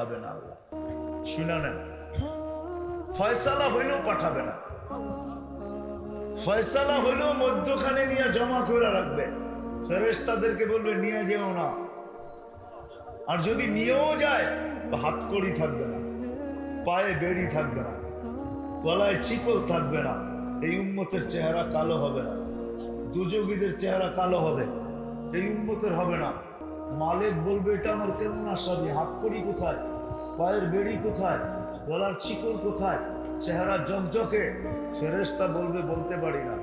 পাঠাবে না আল্লাহ। শুনে নেন, ফয়সালা হইলেও পাঠাবে না। ফয়সালা হইলেও মধ্যখানে নিয়ে জমা করে রাখবে, ফেরেশতাদেরকে বলবে নিয়ে যেও না। আর যদি নিয়েও যায় তো হাতকড়ি থাকবে না, পায়ে বেড়ি থাকবে না, গলায় চিকল থাকবে না। এই উম্মতের চেহারা কালো হবে না, দুযোগীদের চেহারা কালো হবে, এই উম্মতের হবে না। মালিক বলবে এটা আমার কেমন আসামি, হাতকড়ি কোথায়, পায়ের বেড়ি কোথায়, গলার চিকল কোথায়, চেহারা জকজকে। ফেরেশতা বলবে বলতে পারি না,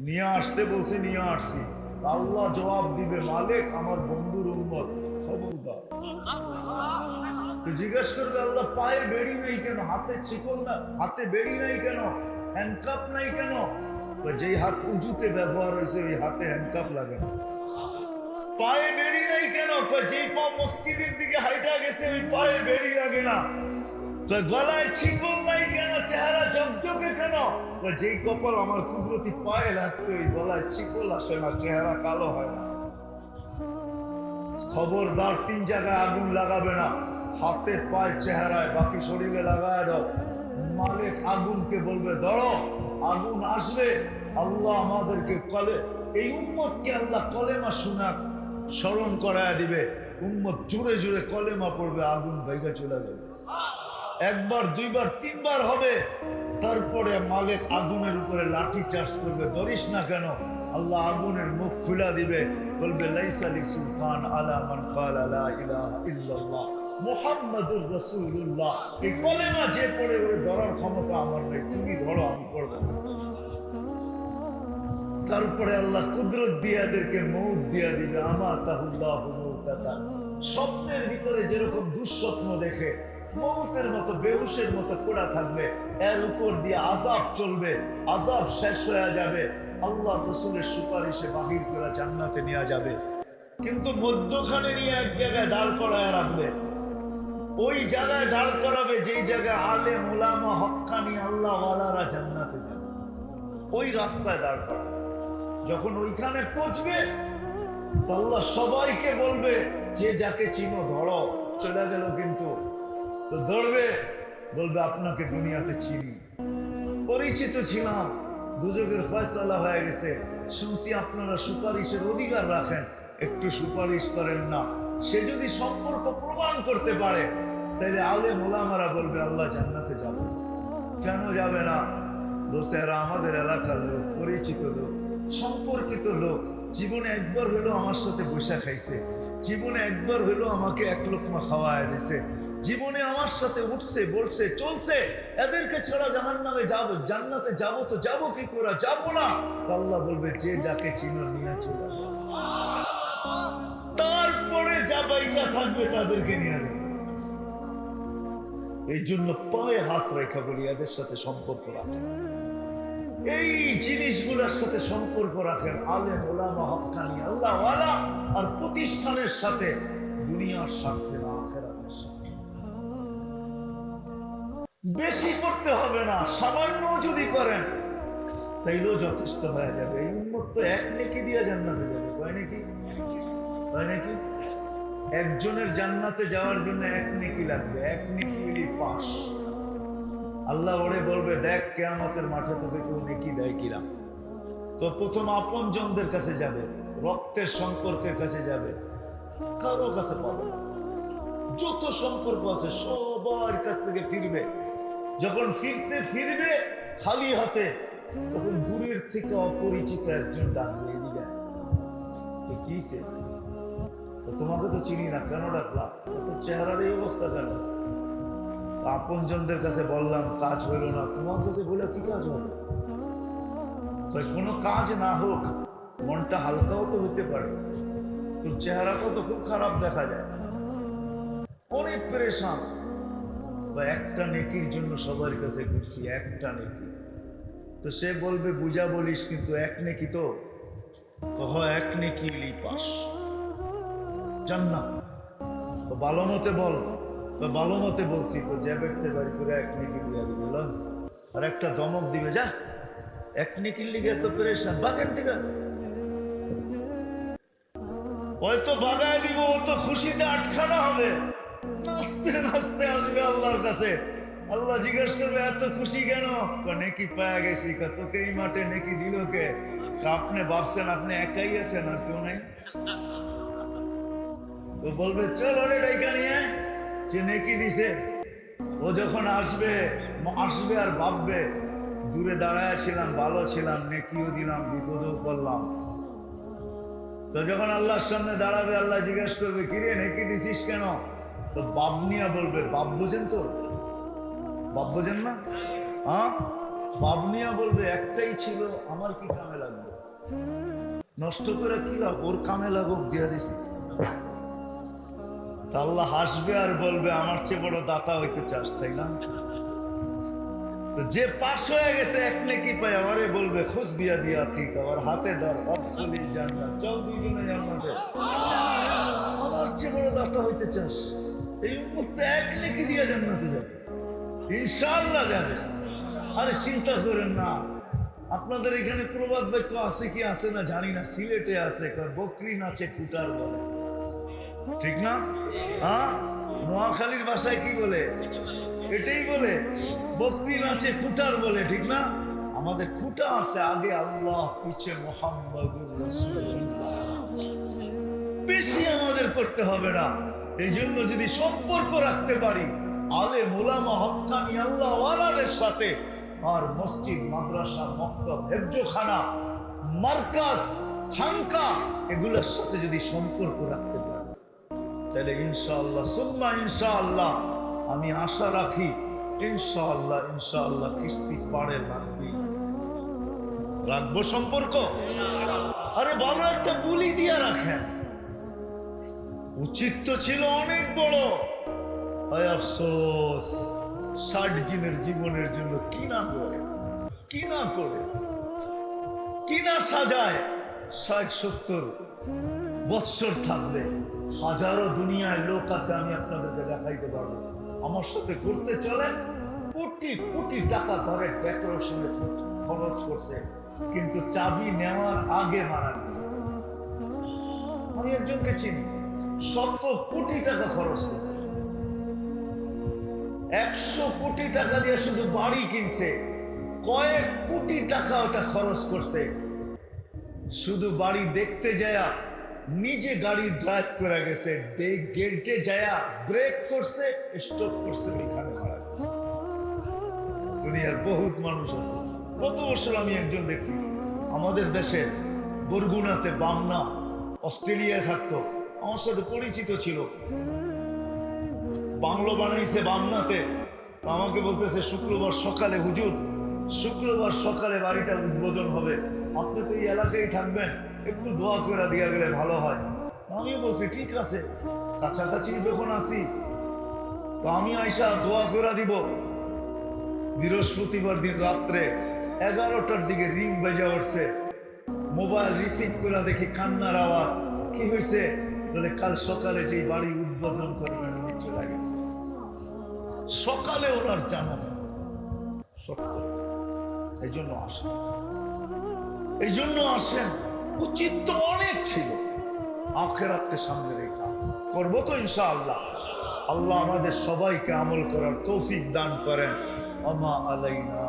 নিয়ে আসতে বলছে নিয়ে আসছি। আল্লাহ জবাব দিবে মালিক আমার বন্ধুর উম্মত, খবরদার। তো জিজ্ঞেস করবে আল্লাহ পায়ে বেড়ি নেই কেন, হাতে চিকল না, হাতে বেড়ি নাই কেন, হ্যান্ডকাপ নাই কেন? যেই হাত উঁচুতে ব্যবহার হয়েছে ওই হাতে হ্যান্ডকাপ লাগে না। পায়ে বেড়ি নাই কেন? যেই পা মসজিদের দিকে হাইটা গেছে ওই পায়ে বেড়ি লাগে না। গলায় চিকল নাই কেন, চেহারা জকজকে কেন? যেই কপাল আমার কুদরতি পায়ে লাগছে ওই গলায় চিকল আসে না, চেহারা কালো হয় না। খবরদার, 3 জায়গায় আগুন লাগাবে না, হাতে পায়ে চেহারায়, বাকি শরীরে লাগায় দাও। মালিক আগুনকে বলবে ধরো, আগুন আসবে। আল্লাহ আমাদেরকে এই উম্মতকে আল্লাহ কলেমা শোনা স্মরণ করায় দিবে। উম্মত জুড়ে জুড়ে কলেমা পড়বে, আগুন ভাইগা চলে যাবে। 1 বার 2 বার 3 বার হবে, তারপরে মালিক আগুনের উপরে লাঠি চার্জ করবে, ধরিস না কেন? আল্লাহ আগুনের মুখ খুলে দিবে, বলবে লাইসা লিসুলতান আলা মান ক্বালা লা ইলাহা ইল্লাল্লাহ মুহাম্মাদুর রাসূলুল্লাহ। এই কলেমা যে পড়ে ওই ধরার ক্ষমতা আমার নেই, তুমি ধরো, আমি পড়ব। তারপরে আল্লাহ কুদরত দিয়ে এদেরকে মউত দিয়ে দিবে। আমাতাহুল্লাহু মাউতাতান। স্বপ্নের ভিতরে যেরকম দুঃস্বপ্ন দেখে মউতের মতো বেহুশের মতো পড়া থাকবে, এর উপর দিয়ে আযাব চলবে, আযাব শেষ হয়ে যাবে, আল্লাহ রাসূলের সুপারিশে বাহির করে জান্নাতে নিয়ে যাবে। কিন্তু মধ্যখানে নিয়ে এক জায়গায় দাঁড় করায় রাখবে, ওই জায়গায় দাঁড় করাবে যেই জায়গায় আলেম উলামা হক্কানি আল্লাহ ওয়ালারা জান্নাতে যাবে, ওই রাস্তায় দাঁড় করাবে। যখন ওইখানে পৌঁছবে তো আল্লাহ সবাইকে বলবে যে যাকে চিনো ধরো। চলে গেল কিন্তু, তো ধরবে, বলবে আপনাকে দুনিয়াতে চিনি, পরিচিত ছিলাম, দুজকের ফয়সালা হয়ে গেছে, শুনছি আপনারা সুপারিশের অধিকার রাখেন, একটু সুপারিশ করেন না। সে যদি সম্পর্ক প্রমাণ করতে পারে তাহলে আলেম ওলামারা বলবে আল্লাহ জান্নাতে যাবে। কেন যাবে না? বলছে এরা আমাদের এলাকার লোক, পরিচিত লোক, সম্পর্কিত লোক, জীবনে একবার হলো আমার সাথে বসে খাইছে, জীবনে একবার হলো আমাকে 1 লোকমা খাওয়ায় দিছে, জীবনে আমার সাথে উঠছে বলছে চলছে। এদেরকে ছাড়া জাহান্নামে যাব, জান্নাতে যাব তো যাব কি করে? যাব না। তো আল্লাহ বলবে যে যাকে চিনো নিয়ে চলে যাবে। তারপরে যা বাইচা থাকবে তাদেরকে নিয়ে যাবে। এই জন্য পায়ে হাত রেখা বলি এদের সাথে সম্পর্ক রাখেন, এই জিনিসগুলোর সাথে সম্পর্ক রাখেন। আলেম ওলামা হক্কানি আল্লাহ ওয়ালা আর প্রতিষ্ঠানের সাথে, দুনিয়ার স্বার্থে না আখিরাতের সাথে। বেশি করতে হবে না, সামান্য যদি করেন তাইলেও যথেষ্ট হয়ে যাবে। এই উম্মত তো 1 নেকি দিয়ে জান্নাতে যাবে, কয় নাকি? কয় নাকি? একজনের জান্নাতে যাওয়ার জন্য 1 নেকি লাগবে, 1 নেকি হলেই পাস। আল্লাহ ওরে বলবে দেখ কিয়ামতের মাঠে তোকে কেউ নেকি দেয় কিনা। তো প্রথম আপনজনদের কাছে যাবে, রক্তের সম্পর্কের কাছে যাবে, কারো কাছে পাবে না। যত সম্পর্ক আছে সবার কাছ থেকে ফিরবে। যখন ফিরবে খালি হাতে, তখন দূরের থেকে অপরিচিত একজন ডাকবে, এদিকে কিছে, তোমাকে তো চিনি না, কেন ডাকলাম? তোর চেহারার এই অবস্থা কেন? আপনজনদের কাছে বললাম কাজ হইল না, তোমার কাছে বলে কি কাজ হবে? কোনো কাজ না হোক, মনটা হালকাও তো হতে পারে। তোর চেহারাটা তো খুব খারাপ দেখা যায়, অনেক পেরেশান। বা একটা নেকির জন্য সবার কাছে ঘুরছি, একটা নেকি। তো সে বলবে বুঝা বলিস, কিন্তু 1 নেকি তো, 1 নেকি হলেই পাস জান্নাত। তো ভালো মতে বল, ভালো মতে বলছি তো জ্যাবেটতে বাড়ি করে 1 নেকি দিয়ে দিবে, আর একটা দমক দিবে, যা 1 নেকির লিগে তো পেরেশান, বাগের দিকে হয়তো বাগায় দিব, ও তো খুশিতে আটখানা হবে। আস্তে নাচতে আসবে আল্লাহর কাছে। আল্লাহ জিজ্ঞেস করবে এত খুশি কেন? নেকি পায়া গেছি। তোকে এই মাঠে নেকি দিল কে? আপনি ভাবছেন আপনি একাই আছেন আর কেউ নাই? তো বলবে চল ওরে ডাইকা নিয়ে, যে নেকি দিছে। ও যখন আসবে আর ভাববে দূরে দাঁড়ায় ছিলাম, ভালো ছিলাম, নেকিও দিলাম, বিপদেও করলাম। তো যখন আল্লাহর সামনে দাঁড়াবে, আল্লাহ জিজ্ঞেস করবে কিরে নেকি দিছিস কেন? তো বাপ নিয়া বলবে, বাপ বোঝেন তো? বাপ বোঝেন না? হ্যাঁ, বাপ নিয়া বলবে একটাই ছিল, আমার কি কামে লাগবে? নষ্ট করে কি লাভ, ওর কামে লাগুক, দিয়া দিছি। তা আল্লাহ হাসবে আর বলবে আমার চেয়ে বড় দাতা হইতে চাস, তাই না? তো যে পাশ হয়ে গেছে এক নেকি পাই, আমারে বলবে খুশ বিয়া দিয়া ঠিক, আমার হাতে ধর, অতলি জান্নাত, চল দুইজনে জান্নাতে। আমার চেয়ে বড় দাতা হইতে চাস? এই মুহূর্তে এক নেকি দিয়া জান্নাতে যাবে, ইনশাআল্লাহ যাবে। আরে চিন্তা করেন না। আপনাদের এখানে প্রবাদ বাক্য আছে কি আছে না জানি না, সিলেটে আছে, বকরি নাচে কুটার বলে, ঠিক না? হ্যাঁ, নোয়াখালীর ভাষায় কি বলে? এটাই বলে, বকরি নাচে কুটার বলে, ঠিক না? আমাদের কুটা আছে, আগে আল্লাহ, পিছে মুহাম্মাদুর রাসূলুল্লাহ। বেশি আমাদের করতে হবে না। এই জন্য যদি সম্পর্ক রাখতে পারি আলেম ওলামা হক্কানি আল্লাহ ওয়ালাদের সাথে, আর মসজিদ মাদ্রাসা মক্তব হেফজখানা মার্কাজ খানকা এগুলোর সাথে যদি সম্পর্ক রাখতে পারি, তাহলে ইনশাআল্লাহ সুম্মা ইনশাআল্লাহ আমি আশা রাখি ইনশাআল্লাহ কিস্তি পাড়ে লাগবে। রাখবো সম্পর্ক। আরে ভালো একটা বুলি দিয়া রাখেন, উচিত তো ছিল অনেক বড়। আফসোস 60 দিনের জীবনের জন্য কি না করে, কি না সাজায়। 60-70 বৎসর থাকবে, হাজারো দুনিয়ায় লোক আছে, আমি আপনাদেরকে দেখাইতে পারবো। আমার সাথে ঘুরতে চলেন, কোটি কোটি টাকা ঘরের ডেকোরেশনে খরচ করছে, কিন্তু চাবি নেওয়ার আগে মারা গেছে। আমি একজনকে চিনি, 100 কোটি টাকা খরচ করছে, 100 কোটি টাকা দিয়ে শুধু বাড়ি কিনছে, কয়েক কোটি টাকা ওটা খরচ করছে। শুধু বাড়ি দেখতে যায়া নিজে গাড়ি ড্রাইভ করে গেছে, গেটে যায়া ব্রেক করছে, স্টপ করছে, এখানে মারা গেছে। দুনিয়ার বহুত মানুষ আছে। গত বছর আমি একজন দেখছি, আমাদের দেশে বরগুনাতে, বামনা, অস্ট্রেলিয়ায় থাকতো, আমার সাথে পরিচিত ছিল। বাংলো বানাইছে বামনাতে, আমাকে বলতেছে শুক্রবার সকালে, হুজুর শুক্রবার সকালে বাড়িটা উদ্বোধন হবে, আপনি তো এই এলাকায় থাকবেন, একটু দোয়া করে দিয়া গেলে ভালো হয়। আমিও বলছি ঠিক আছে, কাছাকাছি যখন আসি তো আমি আইসা দোয়া করে দিব। বৃহস্পতিবার দিন রাত্রে 11টার দিকে রিং বেজে উঠছে, মোবাইল রিসিভ করে দেখি কান্নার আওয়াজ। কি হয়েছে বলে, কাল সকালে যে বাড়ি উদ্বোধন করবেন উনি চলে গেছে, সকালে ওনার জানাজা। এই জন্য আসেন, উচিত তো অনেক ছিল, আখিরাতকে সামনে রেখা করবো তো ইনশাআল্লাহ। আল্লাহ আমাদের সবাইকে আমল করার তৌফিক দান করেন। আমা আলাইনা